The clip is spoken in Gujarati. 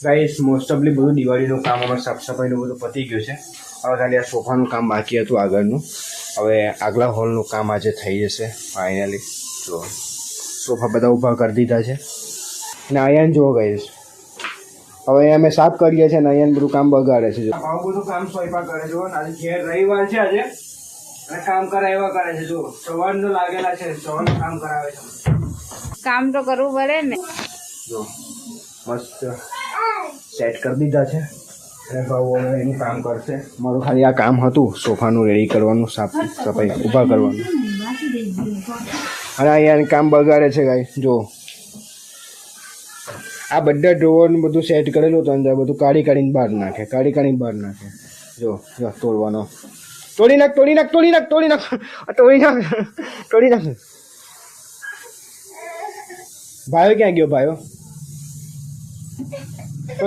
ગાઈસ મોસ્ટ ઓફલી બધું દિવાળીનું કામ અમારે સાફ સફાઈનું બધું પતી ગયું છે. હવે ખાલી આ સોફાનું કામ બાકી હતું આગળનું. હવે આગલા હોલનું કામ આજે થઈ જશે ફાઇનલી. જો સોફા બધા ઊભા કરી દીધા છે અને અહીંયા જુઓ ગાઈસ, હવે અમે સાફ કરીએ છીએ ને અહીંયા બધું કામ બગાડે છે. આવું બધું કામ સોફા કરે છે. આજે ઘેર રવિવાર છે આજે અને કામ કરાવ્યા કરે છે. જો સવારનો લાગેલા છે, સવારનું કામ કરાવે છે. કામ તો કરવું પડે ને. જો મસ્ત સેટ કરી દીધા છે અને ભાવ હવે એનું કામ કરશે. મારું ખાલી આ કામ હતું સોફાનું રેડી કરવાનું, સાફ સફાઈ ઊભા કરવાનું. અને અહીંયા કામ બગાડે છે ગાઈ. જો આ બધા ડ્રોવરનું બધું સેટ કરેલું હતું અંદર, બધું કાઢીને બહાર નાખે. જો જો તોડવાનો. તોડી નાખ. ભાઈઓ ક્યાં ગયો? ભાઈઓ તો